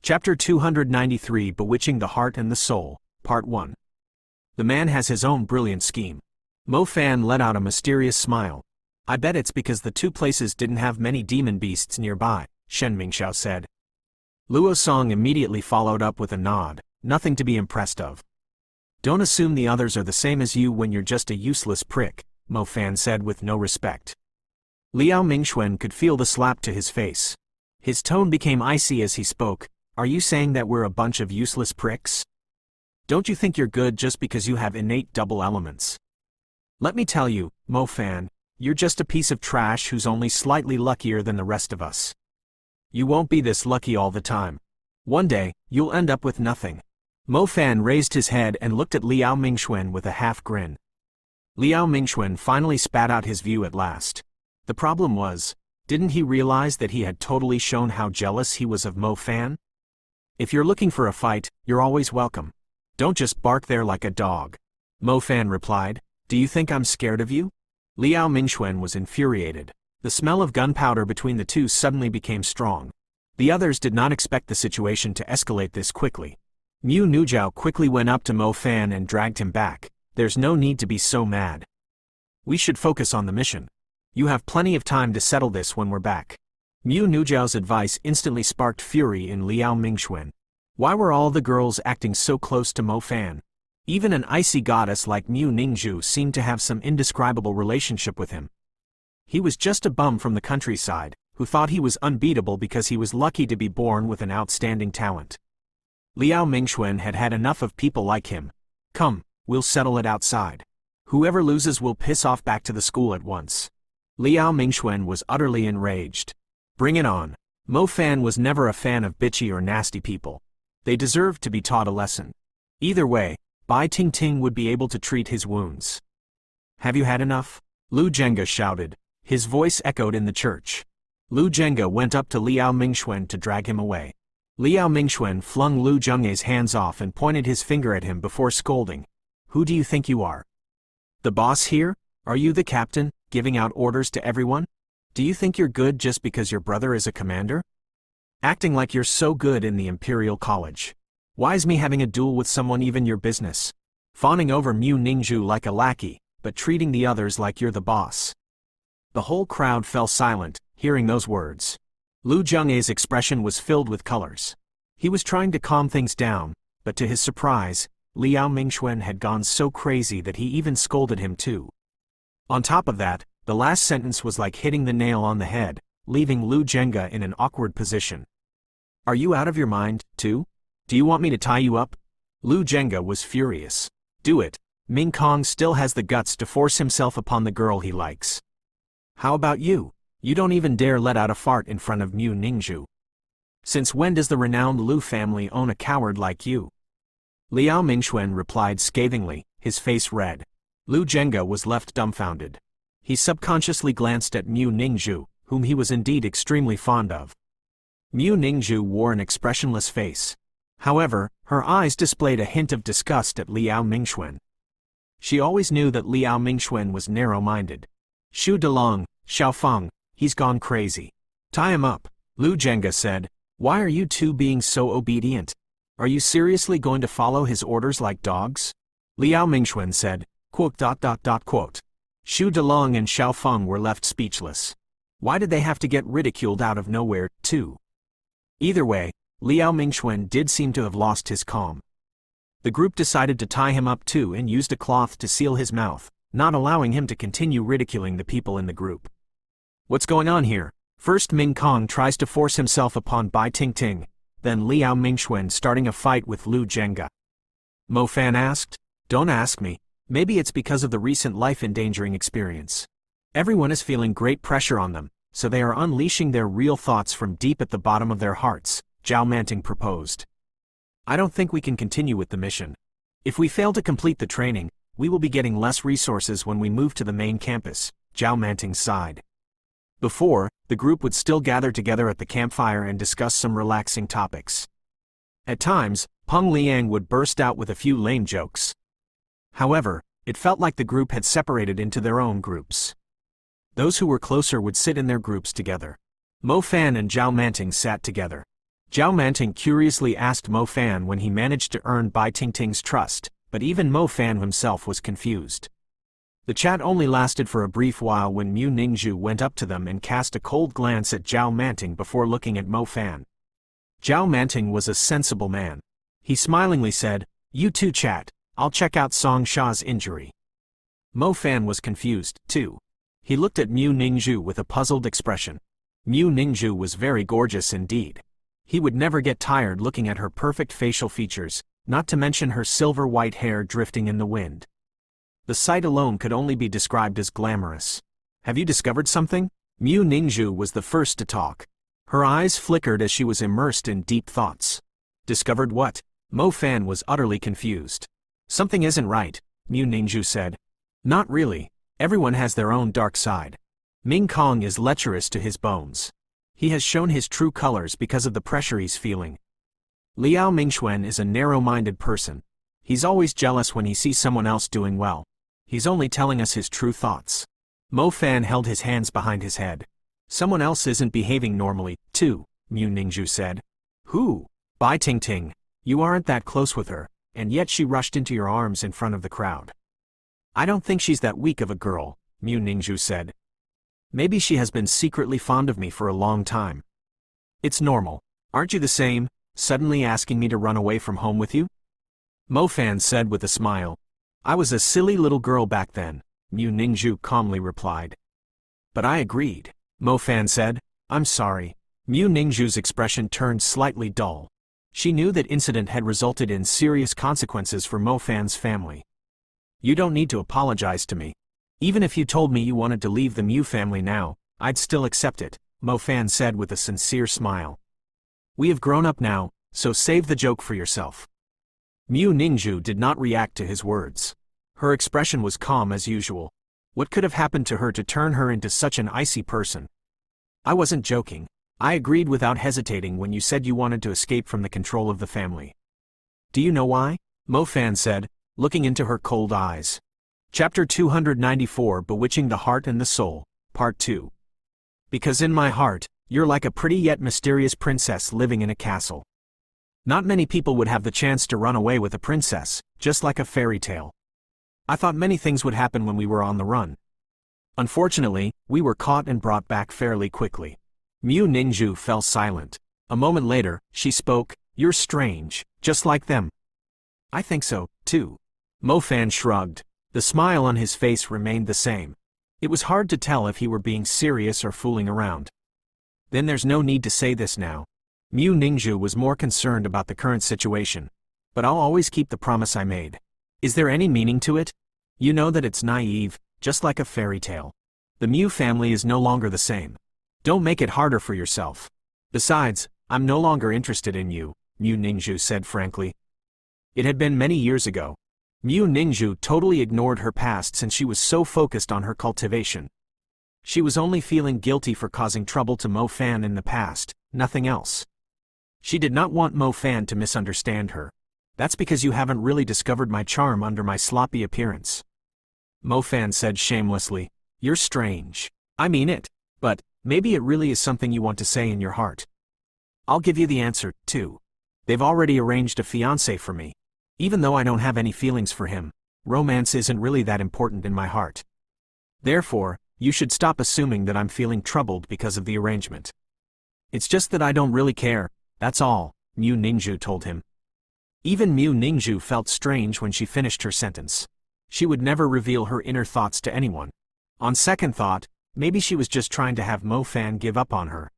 Chapter 293 Bewitching the Heart and the Soul, Part 1. The man has his own brilliant scheme. Mo Fan let out a mysterious smile. I bet it's because the two places didn't have many demon beasts nearby, Shen Mingxiao said. Luo Song immediately followed up with a nod, nothing to be impressed of. Don't assume the others are the same as you when you're just a useless prick, Mo Fan said with no respect. Liao Mingxuan could feel the slap to his face. His tone became icy as he spoke. Are you saying that we're a bunch of useless pricks? Don't you think you're good just because you have innate double elements? Let me tell you, Mo Fan, you're just a piece of trash who's only slightly luckier than the rest of us. You won't be this lucky all the time. One day, you'll end up with nothing. Mo Fan raised his head and looked at Liao Mingxuan with a half grin. Liao Mingxuan finally spat out his view at last. The problem was, didn't he realize that he had totally shown how jealous he was of Mo Fan? If you're looking for a fight, you're always welcome. Don't just bark there like a dog. Mo Fan replied, do you think I'm scared of you? Liao Mingxuan was infuriated. The smell of gunpowder between the two suddenly became strong. The others did not expect the situation to escalate this quickly. Mu Nujiao quickly went up to Mo Fan and dragged him back. There's no need to be so mad. We should focus on the mission. You have plenty of time to settle this when we're back. Mu Nujiao's advice instantly sparked fury in Liao Mingxuan. Why were all the girls acting so close to Mo Fan? Even an icy goddess like Mu Ningzhu seemed to have some indescribable relationship with him. He was just a bum from the countryside, who thought he was unbeatable because he was lucky to be born with an outstanding talent. Liao Mingxuan had had enough of people like him. Come, we'll settle it outside. Whoever loses will piss off back to the school at once. Liao Mingxuan was utterly enraged. Bring it on. Mo Fan was never a fan of bitchy or nasty people. They deserved to be taught a lesson. Either way, Bai Tingting would be able to treat his wounds. Have you had enough? Lu Zhenga shouted. His voice echoed in the church. Lu Zhenga went up to Liao Mingxuan to drag him away. Liao Mingxuan flung Lu Zheng's hands off and pointed his finger at him before scolding. Who do you think you are? The boss here? Are you the captain, giving out orders to everyone? Do you think you're good just because your brother is a commander? Acting like you're so good in the Imperial College. Why's me having a duel with someone even your business? Fawning over Mu Ningzhu like a lackey, but treating the others like you're the boss. The whole crowd fell silent, hearing those words. Lu Zheng's expression was filled with colors. He was trying to calm things down, but to his surprise, Liao Mingxuan had gone so crazy that he even scolded him too. On top of that, the last sentence was like hitting the nail on the head, leaving Lu Zhenga in an awkward position. Are you out of your mind, too? Do you want me to tie you up? Lu Zhenga was furious. Do it. Ming Kong still has the guts to force himself upon the girl he likes. How about you? You don't even dare let out a fart in front of Mu Ningzhu. Since when does the renowned Lu family own a coward like you? Liao Mingxuan replied scathingly, his face red. Lu Zhenga was left dumbfounded. He subconsciously glanced at Mu Ningzhu, whom he was indeed extremely fond of. Mu Ningzhu wore an expressionless face. However, her eyes displayed a hint of disgust at Liao Mingxuan. She always knew that Liao Mingxuan was narrow-minded. Xu Delong, Xiaofeng, he's gone crazy. Tie him up, Lu Zhenga said. Why are you two being so obedient? Are you seriously going to follow his orders like dogs? Liao Mingxuan said, quote. Xu Delong and Xiaofeng were left speechless. Why did they have to get ridiculed out of nowhere, too? Either way, Liao Mingxuan did seem to have lost his calm. The group decided to tie him up too and used a cloth to seal his mouth, not allowing him to continue ridiculing the people in the group. What's going on here? First Ming Kong tries to force himself upon Bai Tingting, then Liao Mingxuan starting a fight with Lu Zhenga. Mo Fan asked. Don't ask me. Maybe it's because of the recent life-endangering experience. Everyone is feeling great pressure on them, so they are unleashing their real thoughts from deep at the bottom of their hearts, Zhao Manting proposed. I don't think we can continue with the mission. If we fail to complete the training, we will be getting less resources when we move to the main campus, Zhao Manting sighed. Before, the group would still gather together at the campfire and discuss some relaxing topics. At times, Peng Liang would burst out with a few lame jokes. However, it felt like the group had separated into their own groups. Those who were closer would sit in their groups together. Mo Fan and Zhao Manting sat together. Zhao Manting curiously asked Mo Fan when he managed to earn Bai Tingting's trust, but even Mo Fan himself was confused. The chat only lasted for a brief while when Mu Ningzhu went up to them and cast a cold glance at Zhao Manting before looking at Mo Fan. Zhao Manting was a sensible man. He smilingly said, "You too, chat, I'll check out Song Sha's injury." Mo Fan was confused, too. He looked at Mu Ningzhu with a puzzled expression. Mu Ningzhu was very gorgeous indeed. He would never get tired looking at her perfect facial features, not to mention her silver-white hair drifting in the wind. The sight alone could only be described as glamorous. "Have you discovered something?" Mu Ningzhu was the first to talk. Her eyes flickered as she was immersed in deep thoughts. "Discovered what?" Mo Fan was utterly confused. "Something isn't right," Mu Ningzhu said. "Not really. Everyone has their own dark side. Ming Kong is lecherous to his bones. He has shown his true colors because of the pressure he's feeling. Liao Mingxuan is a narrow-minded person. He's always jealous when he sees someone else doing well. He's only telling us his true thoughts." Mo Fan held his hands behind his head. "Someone else isn't behaving normally, too," Mu Ningzhu said. "Who?" "Bai Tingting. You aren't that close with her, and yet she rushed into your arms in front of the crowd." "I don't think she's that weak of a girl," Mu Ningzhu said. "Maybe she has been secretly fond of me for a long time." "It's normal. Aren't you the same, suddenly asking me to run away from home with you?" Mo Fan said with a smile. "I was a silly little girl back then," Mu Ningzhu calmly replied. "But I agreed," Mo Fan said. "I'm sorry." Mu Ningzhu's expression turned slightly dull. She knew that incident had resulted in serious consequences for Mo Fan's family. "You don't need to apologize to me. Even if you told me you wanted to leave the Mu family now, I'd still accept it," Mo Fan said with a sincere smile. "We have grown up now, so save the joke for yourself." Mu Ningzhu did not react to his words. Her expression was calm as usual. What could have happened to her to turn her into such an icy person? "I wasn't joking. I agreed without hesitating when you said you wanted to escape from the control of the family." "Do you know why?" Mo Fan said, looking into her cold eyes. Chapter 294, Bewitching the Heart and the Soul, Part 2. "Because in my heart, you're like a pretty yet mysterious princess living in a castle. Not many people would have the chance to run away with a princess, just like a fairy tale. I thought many things would happen when we were on the run. Unfortunately, we were caught and brought back fairly quickly." Mu Ningzhu fell silent. A moment later, she spoke. "You're strange, just like them." "I think so, too." Mo Fan shrugged. The smile on his face remained the same. It was hard to tell if he were being serious or fooling around. "Then there's no need to say this now." Mu Ningzhu was more concerned about the current situation. "But I'll always keep the promise I made." "Is there any meaning to it?" "You know that it's naive, just like a fairy tale. The Mu family is no longer the same. Don't make it harder for yourself. Besides, I'm no longer interested in you," Mu Ningzhu said frankly. It had been many years ago. Mu Ningzhu totally ignored her past since she was so focused on her cultivation. She was only feeling guilty for causing trouble to Mo Fan in the past, nothing else. She did not want Mo Fan to misunderstand her. "That's because you haven't really discovered my charm under my sloppy appearance." Mo Fan said shamelessly. "You're strange. I mean it. But maybe it really is something you want to say in your heart. I'll give you the answer, too. They've already arranged a fiancé for me. Even though I don't have any feelings for him, romance isn't really that important in my heart. Therefore, you should stop assuming that I'm feeling troubled because of the arrangement. It's just that I don't really care, that's all," Mu Ningzhu told him. Even Mu Ningzhu felt strange when she finished her sentence. She would never reveal her inner thoughts to anyone. On second thought, maybe she was just trying to have Mo Fan give up on her.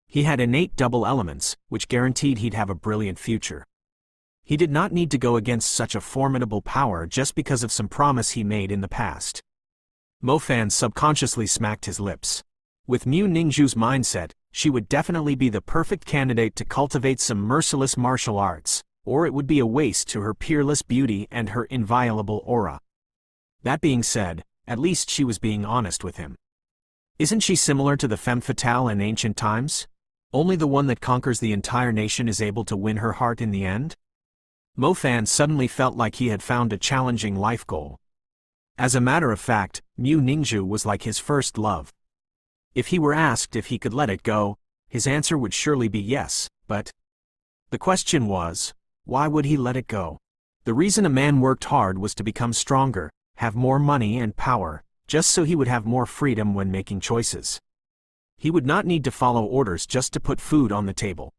He had innate double elements, which guaranteed he'd have a brilliant future. He did not need to go against such a formidable power just because of some promise he made in the past. Mo Fan subconsciously smacked his lips. With Mu Ningzhu's mindset, she would definitely be the perfect candidate to cultivate some merciless martial arts, or it would be a waste to her peerless beauty and her inviolable aura. That being said, at least she was being honest with him. Isn't she similar to the femme fatale in ancient times? Only the one that conquers the entire nation is able to win her heart in the end? Mo Fan suddenly felt like he had found a challenging life goal. As a matter of fact, Mu Ningzhu was like his first love. If he were asked if he could let it go, his answer would surely be yes, but The question was, why would he let it go? The reason a man worked hard was to become stronger, have more money and power, just so he would have more freedom when making choices. He would not need to follow orders just to put food on the table.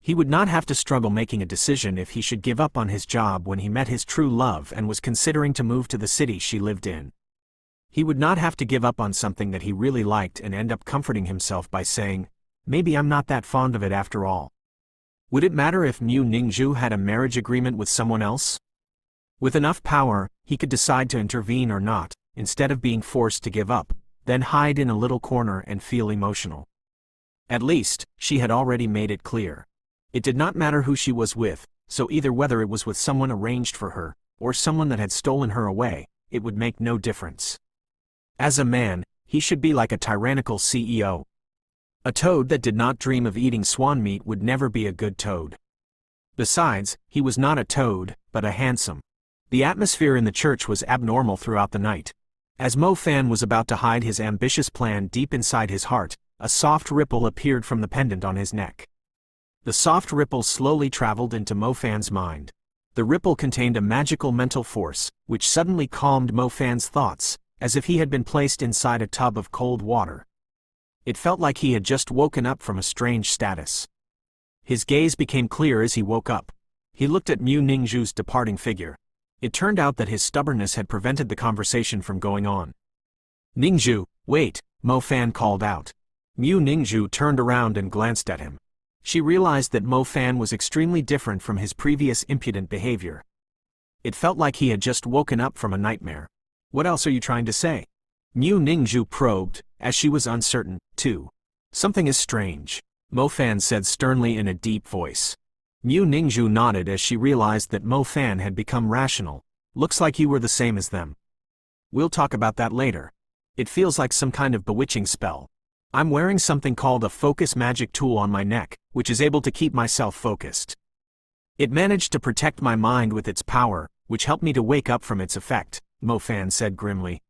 He would not have to struggle making a decision if he should give up on his job when he met his true love and was considering to move to the city she lived in. He would not have to give up on something that he really liked and end up comforting himself by saying, maybe I'm not that fond of it after all. Would it matter if Mu Ningzhu had a marriage agreement with someone else? With enough power, he could decide to intervene or not, instead of being forced to give up, then hide in a little corner and feel emotional. At least, she had already made it clear. It did not matter who she was with, so either whether it was with someone arranged for her, or someone that had stolen her away, it would make no difference. As a man, he should be like a tyrannical CEO. A toad that did not dream of eating swan meat would never be a good toad. Besides, he was not a toad, but a handsome. The atmosphere in the church was abnormal throughout the night. As Mo Fan was about to hide his ambitious plan deep inside his heart, a soft ripple appeared from the pendant on his neck. The soft ripple slowly traveled into Mo Fan's mind. The ripple contained a magical mental force, which suddenly calmed Mo Fan's thoughts, as if he had been placed inside a tub of cold water. It felt like he had just woken up from a strange status. His gaze became clear as he woke up. He looked at Mu Ningzhu's departing figure. It turned out that his stubbornness had prevented the conversation from going on. Ningzhu, wait, Mo Fan called out. Mu Ningzhu turned around and glanced at him. She realized that Mo Fan was extremely different from his previous impudent behavior. It felt like he had just woken up from a nightmare. What else are you trying to say? Mu Ningzhu probed, as she was uncertain, too. Something is strange, Mo Fan said sternly in a deep voice. Mu Ningzhu nodded as she realized that Mo Fan had become rational. Looks like you were the same as them. We'll talk about that later. It feels like some kind of bewitching spell. I'm wearing something called a focus magic tool on my neck, which is able to keep myself focused. It managed to protect my mind with its power, which helped me to wake up from its effect, Mo Fan said grimly.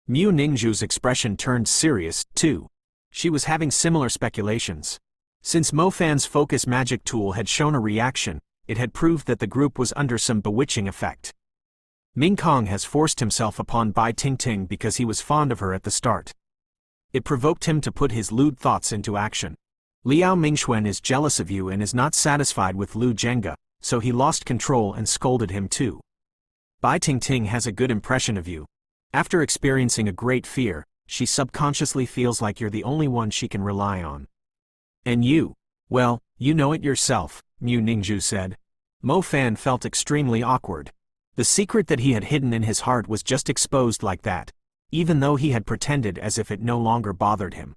Mu Ningzhu's expression turned serious, too. She was having similar speculations. Since Mo Fan's focus magic tool had shown a reaction, it had proved that the group was under some bewitching effect. Ming Kong has forced himself upon Bai Tingting because he was fond of her at the start. It provoked him to put his lewd thoughts into action. Liao Mingxuan is jealous of you and is not satisfied with Lu Zhenga, so he lost control and scolded him too. Bai Tingting has a good impression of you. After experiencing a great fear, she subconsciously feels like you're the only one she can rely on. And you? Well, you know it yourself, Mu Ningzhu said. Mo Fan felt extremely awkward. The secret that he had hidden in his heart was just exposed like that, even though he had pretended as if it no longer bothered him.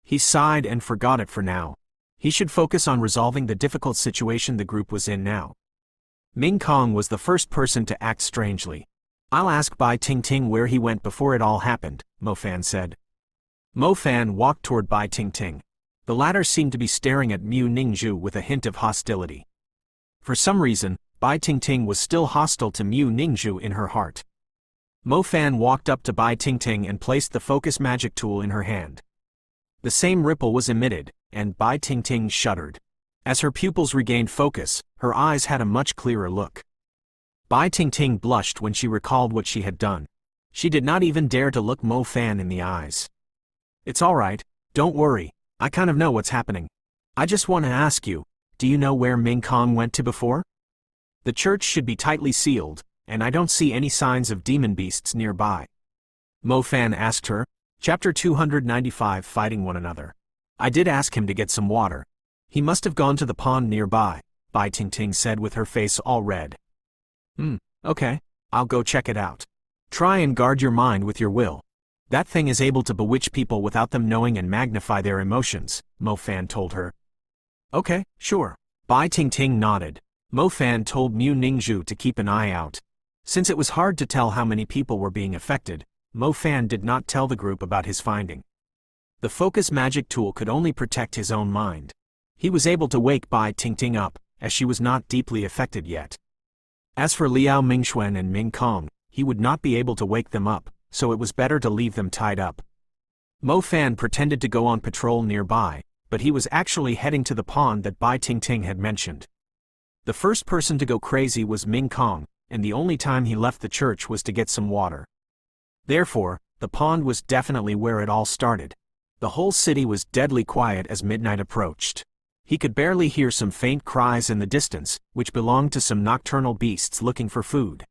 He sighed and forgot it for now. He should focus on resolving the difficult situation the group was in now. Ming Kong was the first person to act strangely. I'll ask Bai Tingting where he went before it all happened, Mo Fan said. Mo Fan walked toward Bai Tingting. The latter seemed to be staring at Mu Ningzhu with a hint of hostility. For some reason, Bai Tingting was still hostile to Mu Ningzhu in her heart. Mo Fan walked up to Bai Tingting and placed the focus magic tool in her hand. The same ripple was emitted, and Bai Tingting shuddered. As her pupils regained focus, her eyes had a much clearer look. Bai Tingting blushed when she recalled what she had done. She did not even dare to look Mo Fan in the eyes. It's all right, don't worry, I kind of know what's happening. I just want to ask you, do you know where Ming Kong went to before? The church should be tightly sealed, and I don't see any signs of demon beasts nearby. Mo Fan asked her. Chapter 295 Fighting One Another. I did ask him to get some water. He must have gone to the pond nearby, Bai Tingting said with her face all red. Okay, I'll go check it out. Try and guard your mind with your will. That thing is able to bewitch people without them knowing and magnify their emotions, Mo Fan told her. Okay, sure. Bai Tingting nodded. Mo Fan told Mu Ningzhu to keep an eye out. Since it was hard to tell how many people were being affected, Mo Fan did not tell the group about his finding. The focus magic tool could only protect his own mind. He was able to wake Bai Tingting up, as she was not deeply affected yet. As for Liao Mingxuan and Ming Kong, he would not be able to wake them up, so it was better to leave them tied up. Mo Fan pretended to go on patrol nearby, but he was actually heading to the pond that Bai Ting had mentioned. The first person to go crazy was Ming Kong, and the only time he left the church was to get some water. Therefore, the pond was definitely where it all started. The whole city was deadly quiet as midnight approached. He could barely hear some faint cries in the distance, which belonged to some nocturnal beasts looking for food.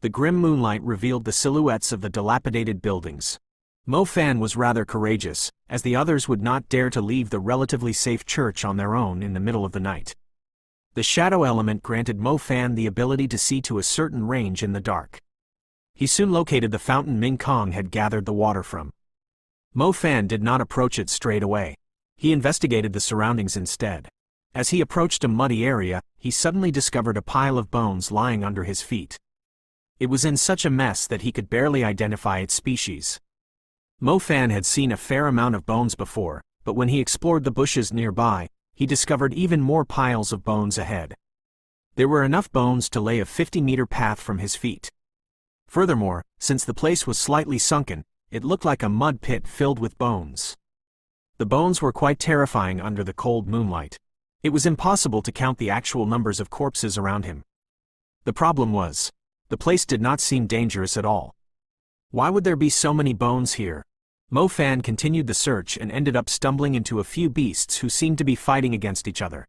The grim moonlight revealed the silhouettes of the dilapidated buildings. Mo Fan was rather courageous, as the others would not dare to leave the relatively safe church on their own in the middle of the night. The shadow element granted Mo Fan the ability to see to a certain range in the dark. He soon located the fountain Ming Kong had gathered the water from. Mo Fan did not approach it straight away. He investigated the surroundings instead. As he approached a muddy area, he suddenly discovered a pile of bones lying under his feet. It was in such a mess that he could barely identify its species. Mo Fan had seen a fair amount of bones before, but when he explored the bushes nearby, he discovered even more piles of bones ahead. There were enough bones to lay a 50-meter path from his feet. Furthermore, since the place was slightly sunken, it looked like a mud pit filled with bones. The bones were quite terrifying under the cold moonlight. It was impossible to count the actual numbers of corpses around him. The problem was, the place did not seem dangerous at all. Why would there be so many bones here? Mo Fan continued the search and ended up stumbling into a few beasts who seemed to be fighting against each other.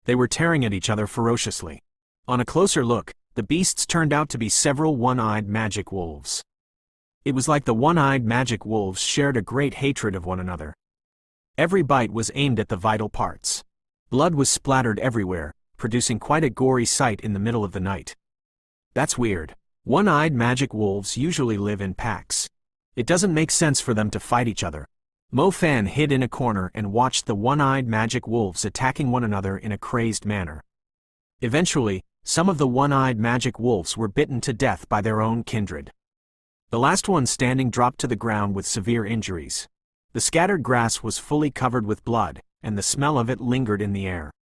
They were tearing at each other ferociously. On a closer look, the beasts turned out to be several one-eyed magic wolves. It was like the one-eyed magic wolves shared a great hatred of one another. Every bite was aimed at the vital parts. Blood was splattered everywhere, producing quite a gory sight in the middle of the night. That's weird. One-eyed magic wolves usually live in packs. It doesn't make sense for them to fight each other. Mo Fan hid in a corner and watched the one-eyed magic wolves attacking one another in a crazed manner. Eventually, some of the one-eyed magic wolves were bitten to death by their own kindred. The last one standing dropped to the ground with severe injuries. The scattered grass was fully covered with blood, and the smell of it lingered in the air.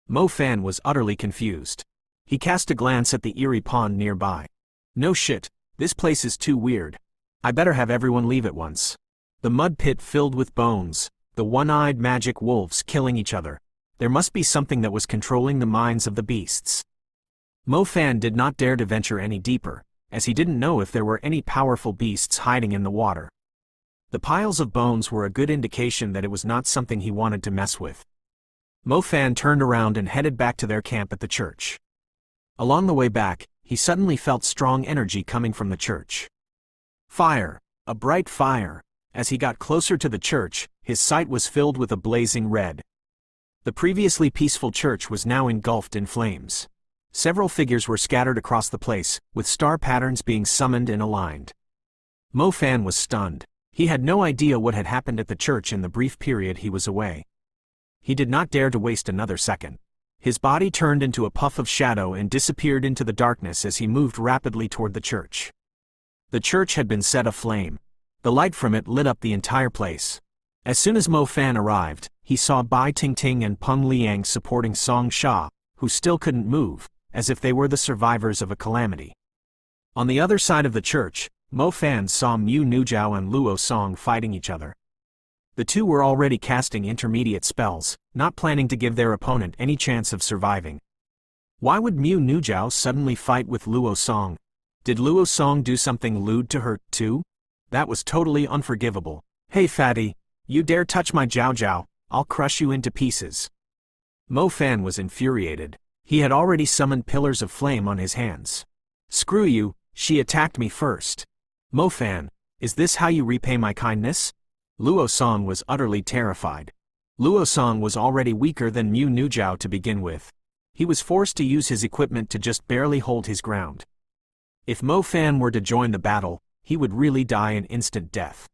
Mo Fan was utterly confused. He cast a glance at the eerie pond nearby. No shit, this place is too weird. I better have everyone leave at once. The mud pit filled with bones, the one-eyed magic wolves killing each other. There must be something that was controlling the minds of the beasts. Mo Fan did not dare to venture any deeper, as he didn't know if there were any powerful beasts hiding in the water. The piles of bones were a good indication that it was not something he wanted to mess with. Mo Fan turned around and headed back to their camp at the church. Along the way back, he suddenly felt strong energy coming from the church. Fire! A bright fire! As he got closer to the church, his sight was filled with a blazing red. The previously peaceful church was now engulfed in flames. Several figures were scattered across the place, with star patterns being summoned and aligned. Mo Fan was stunned. He had no idea what had happened at the church in the brief period he was away. He did not dare to waste another second. His body turned into a puff of shadow and disappeared into the darkness as he moved rapidly toward the church. The church had been set aflame. The light from it lit up the entire place. As soon as Mo Fan arrived, he saw Bai Ting and Peng Liang supporting Song Sha, who still couldn't move, as if they were the survivors of a calamity. On the other side of the church, Mo Fan saw Mu Nujiao and Luo Song fighting each other. The two were already casting intermediate spells, not planning to give their opponent any chance of surviving. Why would Mu Nujiao suddenly fight with Luo Song? Did Luo Song do something lewd to her, too? That was totally unforgivable. Hey fatty, you dare touch my Jiao Jiao, I'll crush you into pieces. Mo Fan was infuriated. He had already summoned pillars of flame on his hands. Screw you, she attacked me first. Mo Fan, is this how you repay my kindness? Luo Song was utterly terrified. Luo Song was already weaker than Mu Nujiao to begin with. He was forced to use his equipment to just barely hold his ground. If Mo Fan were to join the battle, he would really die an instant death.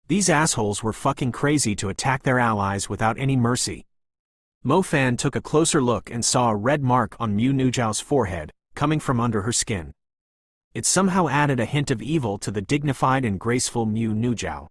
These assholes were fucking crazy to attack their allies without any mercy. Mo Fan took a closer look and saw a red mark on Mu Nujiao's forehead, coming from under her skin. It somehow added a hint of evil to the dignified and graceful Mu Nujiao.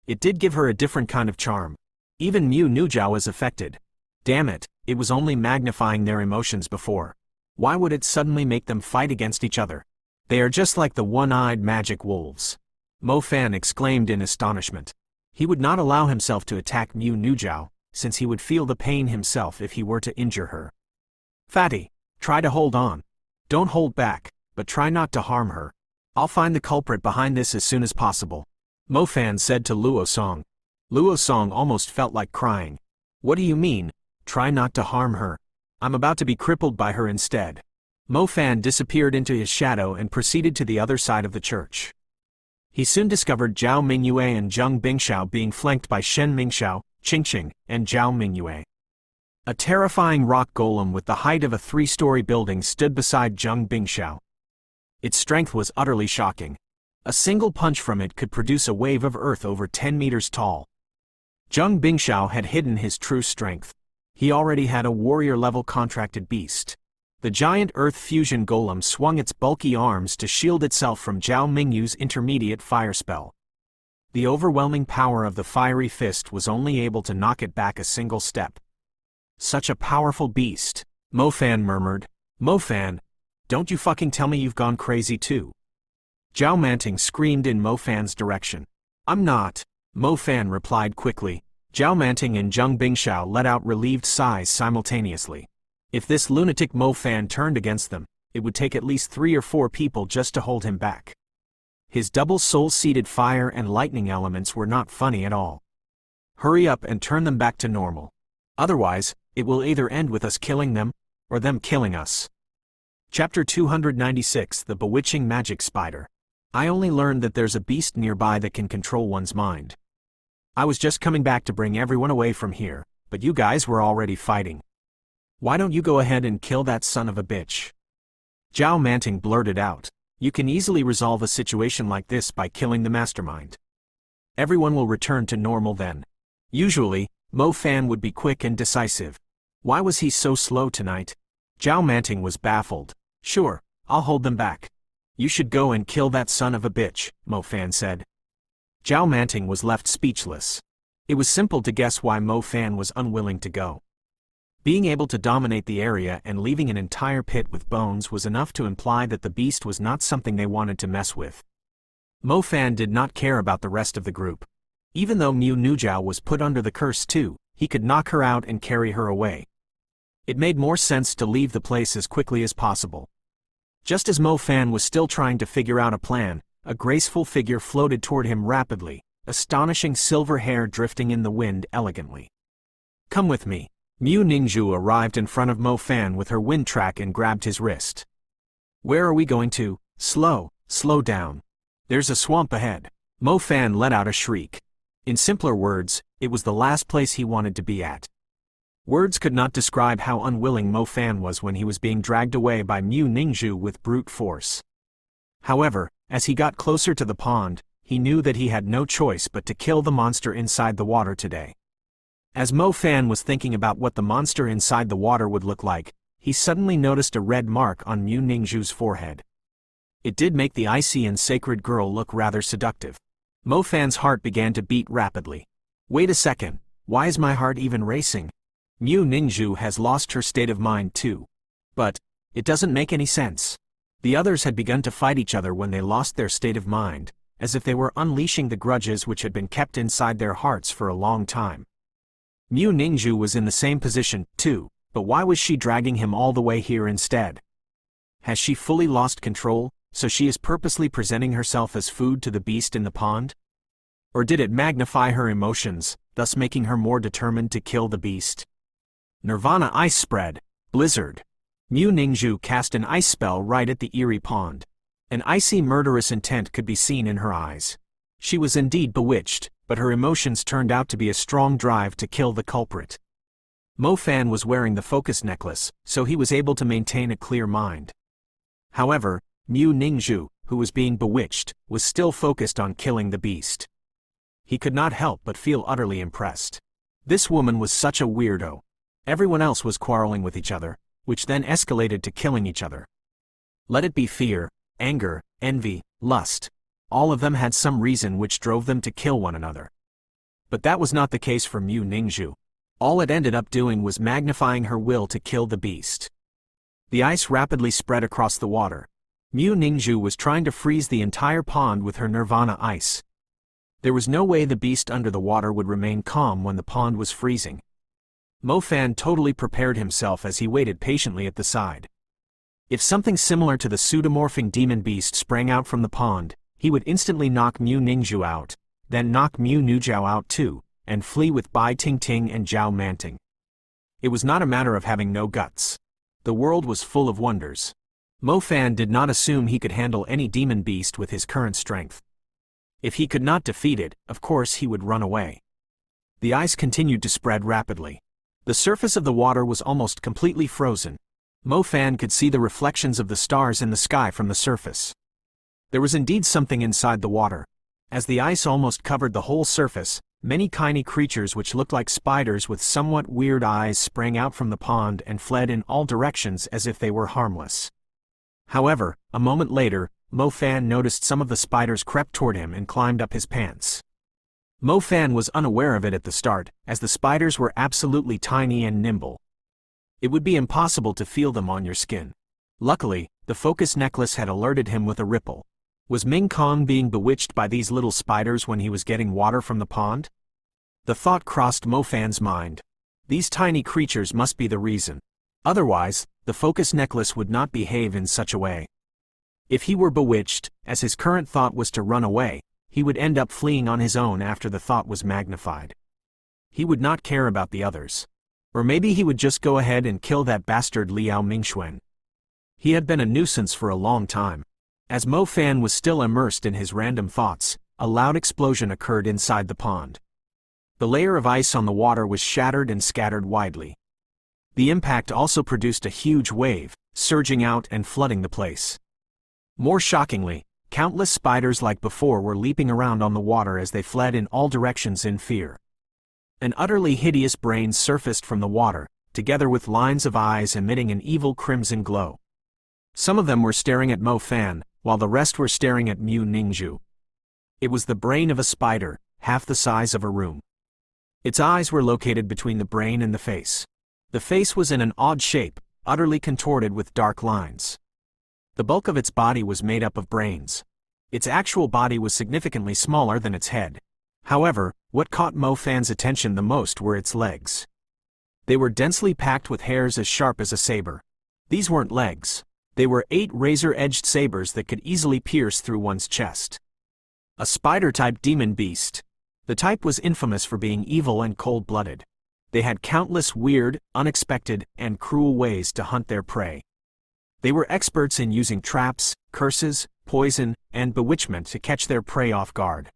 It did give her a different kind of charm. Even Mu Nujiao was affected. Damn it, it was only magnifying their emotions before. Why would it suddenly make them fight against each other? They are just like the one-eyed magic wolves. Mo Fan exclaimed in astonishment. He would not allow himself to attack Mu Nuzhao, since he would feel the pain himself if he were to injure her. Fatty, try to hold on. Don't hold back, but try not to harm her. I'll find the culprit behind this as soon as possible, Mo Fan said to Luo Song. Luo Song almost felt like crying. What do you mean, try not to harm her? I'm about to be crippled by her instead. Mo Fan disappeared into his shadow and proceeded to the other side of the church. He soon discovered Zhao Mingyue and Zheng Bingxiao being flanked by Shen Mingxiao, Qingqing, and Zhao Mingyue. A terrifying rock golem with the height of a 3-story building stood beside Zheng Bingxiao. Its strength was utterly shocking. A single punch from it could produce a wave of earth over 10 meters tall. Zheng Bingxiao had hidden his true strength. He already had a warrior-level contracted beast. The giant earth fusion golem swung its bulky arms to shield itself from Zhao Mingyu's intermediate fire spell. The overwhelming power of the fiery fist was only able to knock it back a single step. Such a powerful beast, Mo Fan murmured. Mo Fan, don't you fucking tell me you've gone crazy too. Zhao Manting screamed in Mo Fan's direction. I'm not, Mo Fan replied quickly. Zhao Manting and Zheng Bingxiao let out relieved sighs simultaneously. If this lunatic Mo Fan turned against them, it would take at least 3 or 4 people just to hold him back. His double soul-seeded fire and lightning elements were not funny at all. Hurry up and turn them back to normal. Otherwise, it will either end with us killing them, or them killing us. Chapter 296 The Bewitching Magic Spider. I only learned that there's a beast nearby that can control one's mind. I was just coming back to bring everyone away from here, but you guys were already fighting. Why don't you go ahead and kill that son of a bitch? Zhao Manting blurted out. You can easily resolve a situation like this by killing the mastermind. Everyone will return to normal then. Usually, Mo Fan would be quick and decisive. Why was he so slow tonight? Zhao Manting was baffled. Sure, I'll hold them back. You should go and kill that son of a bitch, Mo Fan said. Zhao Manting was left speechless. It was simple to guess why Mo Fan was unwilling to go. Being able to dominate the area and leaving an entire pit with bones was enough to imply that the beast was not something they wanted to mess with. Mo Fan did not care about the rest of the group. Even though Mu Nuzhao was put under the curse too, he could knock her out and carry her away. It made more sense to leave the place as quickly as possible. Just as Mo Fan was still trying to figure out a plan, a graceful figure floated toward him rapidly, astonishing silver hair drifting in the wind elegantly. Come with me. Mu Ningzhu arrived in front of Mo Fan with her wind track and grabbed his wrist. Where are we going to? Slow down. There's a swamp ahead. Mo Fan let out a shriek. In simpler words, it was the last place he wanted to be at. Words could not describe how unwilling Mo Fan was when he was being dragged away by Mu Ningzhu with brute force. However, as he got closer to the pond, he knew that he had no choice but to kill the monster inside the water today. As Mo Fan was thinking about what the monster inside the water would look like, he suddenly noticed a red mark on Mu Ningzhu's forehead. It did make the icy and sacred girl look rather seductive. Mo Fan's heart began to beat rapidly. Wait a second, why is my heart even racing? Mu Ningzhu has lost her state of mind too. But it doesn't make any sense. The others had begun to fight each other when they lost their state of mind, as if they were unleashing the grudges which had been kept inside their hearts for a long time. Mu Ningzhu was in the same position, too, but why was she dragging him all the way here instead? Has she fully lost control, so she is purposely presenting herself as food to the beast in the pond? Or did it magnify her emotions, thus making her more determined to kill the beast? Nirvana ice spread, blizzard. Mu Ningzhu cast an ice spell right at the eerie pond. An icy murderous intent could be seen in her eyes. She was indeed bewitched, but her emotions turned out to be a strong drive to kill the culprit. Mo Fan was wearing the focus necklace, so he was able to maintain a clear mind. However, Mu Ningzhu, who was being bewitched, was still focused on killing the beast. He could not help but feel utterly impressed. This woman was such a weirdo. Everyone else was quarreling with each other, which then escalated to killing each other. Let it be fear, anger, envy, lust. All of them had some reason which drove them to kill one another. But that was not the case for Mu Ningzhu. All it ended up doing was magnifying her will to kill the beast. The ice rapidly spread across the water. Mu Ningzhu was trying to freeze the entire pond with her nirvana ice. There was no way the beast under the water would remain calm when the pond was freezing. Mo Fan totally prepared himself as he waited patiently at the side. If something similar to the pseudomorphing demon beast sprang out from the pond, he would instantly knock Mu Ningzhu out, then knock Mu Nujiao out too, and flee with Bai Ting Ting and Zhao Manting. It was not a matter of having no guts. The world was full of wonders. Mo Fan did not assume he could handle any demon beast with his current strength. If he could not defeat it, of course he would run away. The ice continued to spread rapidly. The surface of the water was almost completely frozen. Mo Fan could see the reflections of the stars in the sky from the surface. There was indeed something inside the water. As the ice almost covered the whole surface, many tiny creatures which looked like spiders with somewhat weird eyes sprang out from the pond and fled in all directions as if they were harmless. However, a moment later, Mo Fan noticed some of the spiders crept toward him and climbed up his pants. Mo Fan was unaware of it at the start, as the spiders were absolutely tiny and nimble. It would be impossible to feel them on your skin. Luckily, the focus necklace had alerted him with a ripple. Was Ming Kong being bewitched by these little spiders when he was getting water from the pond? The thought crossed Mo Fan's mind. These tiny creatures must be the reason. Otherwise, the focus necklace would not behave in such a way. If he were bewitched, as his current thought was to run away, he would end up fleeing on his own after the thought was magnified. He would not care about the others. Or maybe he would just go ahead and kill that bastard Liao Mingxuan. He had been a nuisance for a long time. As Mo Fan was still immersed in his random thoughts, a loud explosion occurred inside the pond. The layer of ice on the water was shattered and scattered widely. The impact also produced a huge wave, surging out and flooding the place. More shockingly, countless spiders like before were leaping around on the water as they fled in all directions in fear. An utterly hideous brain surfaced from the water, together with lines of eyes emitting an evil crimson glow. Some of them were staring at Mo Fan, while the rest were staring at Mu Ningzhu. It was the brain of a spider, half the size of a room. Its eyes were located between the brain and the face. The face was in an odd shape, utterly contorted with dark lines. The bulk of its body was made up of brains. Its actual body was significantly smaller than its head. However, what caught Mo Fan's attention the most were its legs. They were densely packed with hairs as sharp as a saber. These weren't legs. They were 8 razor-edged sabers that could easily pierce through one's chest. A spider-type demon beast. The type was infamous for being evil and cold-blooded. They had countless weird, unexpected, and cruel ways to hunt their prey. They were experts in using traps, curses, poison, and bewitchment to catch their prey off guard.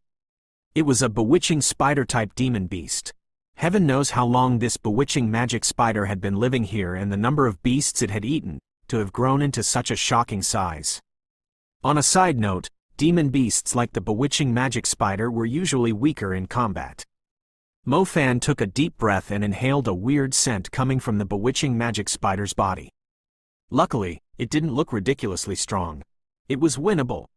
It was a bewitching spider-type demon beast. Heaven knows how long this bewitching magic spider had been living here and the number of beasts it had eaten, to have grown into such a shocking size. On a side note, demon beasts like the bewitching magic spider were usually weaker in combat. Mo Fan took a deep breath and inhaled a weird scent coming from the bewitching magic spider's body. Luckily, it didn't look ridiculously strong. It was winnable.